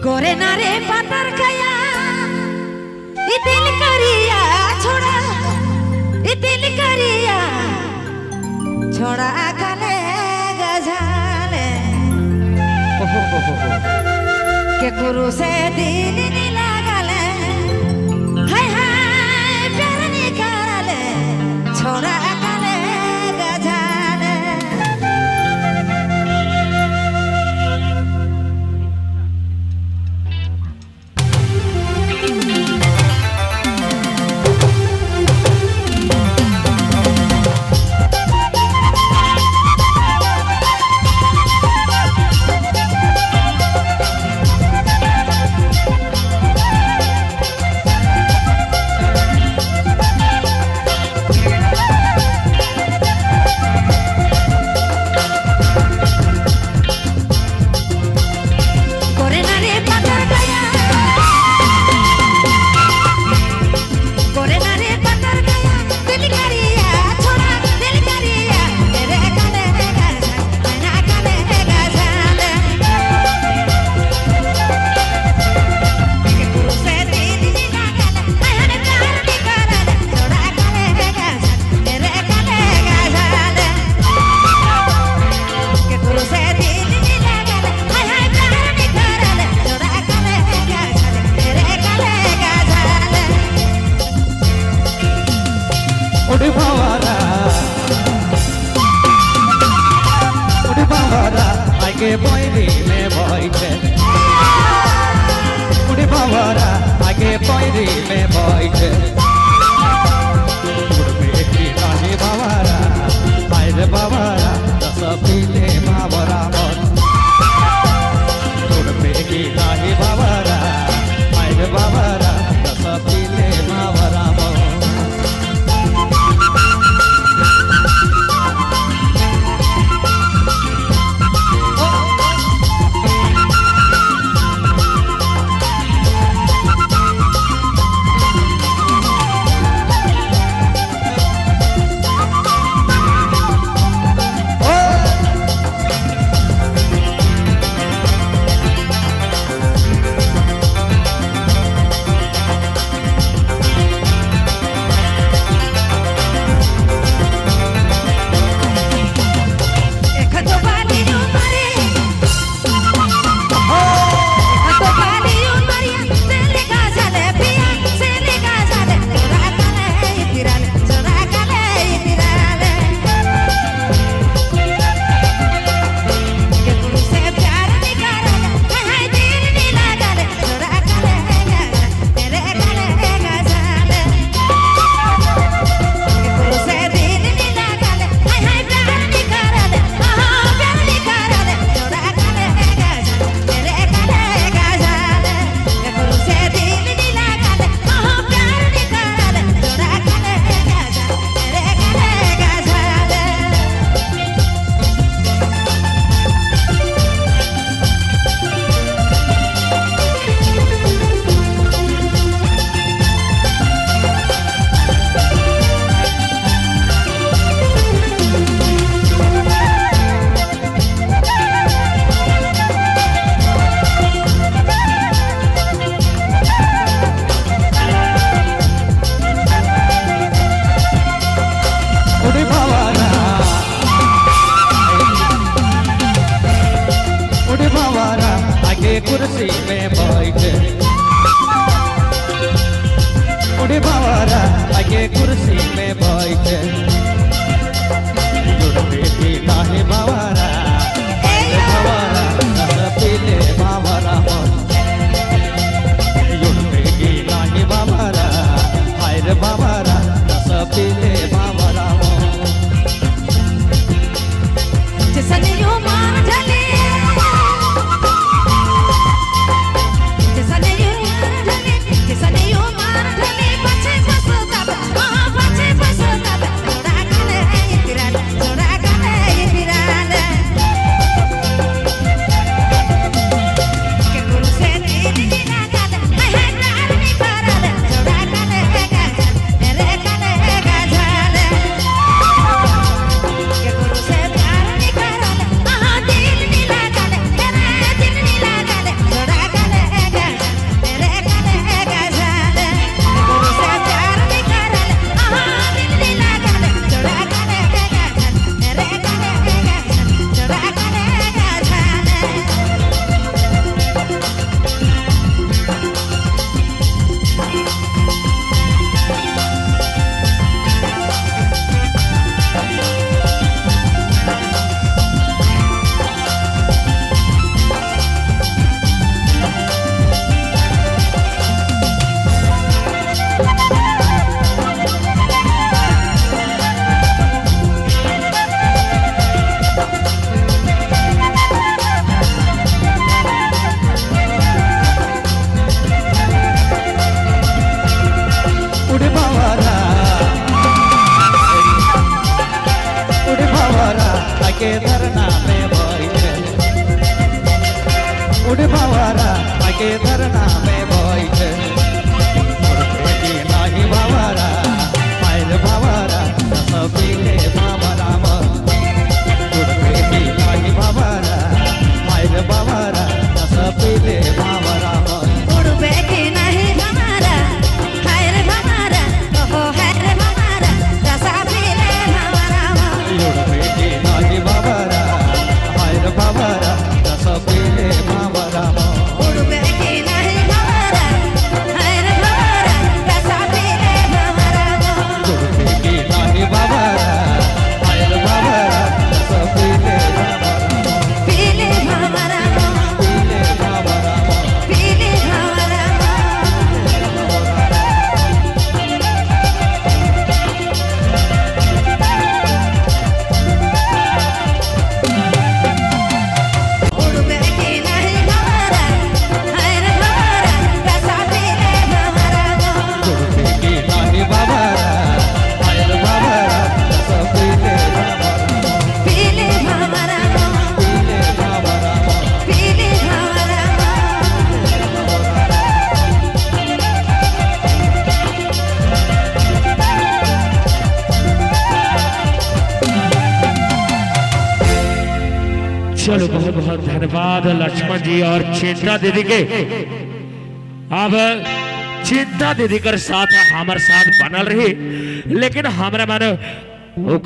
गोरे नारे पातर खाया दिल करिया छोड़ा दिल करिया छोड़ा काले गजाले के गुरु से दिल नहीं लगाले हाय हाय प्यार निकाले छोड़ा काले गजाले के पैरी में बैठे उड़े बाबरा आगे पैरी में बैठे उड़बे रानी बाबरा आए बाबरा दस पीले बाबरा मन उड़बे रानी बाबरा आए बाबरा दस पीले बाबरा मन कुर्सी में बैठे उड़े बाबरा आगे कुर्सी में बैठे बेटी नाहे बाबरा बाबरा दस पीले बाबरा मन बेटी नाहे बाबरा हाय बाबरा दस पीले बाबरा मन छोड़ा उड़े बाबारा उड़े बाबारा आगे धरना में बैठे उड़े बाबारा आगे धरना में बैठे उड़े नहीं बाबारा मायर बाबारा रस पीले बाबारा उड़े नहीं बाबारा मायर बाबारा रस पीले बाबारा उड़बे की नहीं हमारा हाय रे हमारा ओहो हाय रे हमारा रसा पीले हमारा उड़े नहीं बाबारा मायर बाबारा रस पीले बाबारा उड़बे की नहीं हमारा हाय रे हमारा रसा पीले हमारा उड़े नहीं बाबारा मायर बाबारा रस पीले बाबारा पीले हमारा पीले बाबारा पीले हमारा उड़बे की नहीं हमारा हाय रे हमारा रसा पीले हमारा उड़े नहीं बाबारा मायर बाबारा रस पीले बाबारा पीले हमारा पीले बाबारा पीले हमारा चलो बहुत बहुत धन्यवाद लक्ष्मण जी और चिंता दीदी के। अब चिंता दीदी कर साथ हमारे साथ बनल रही, लेकिन हमारे मन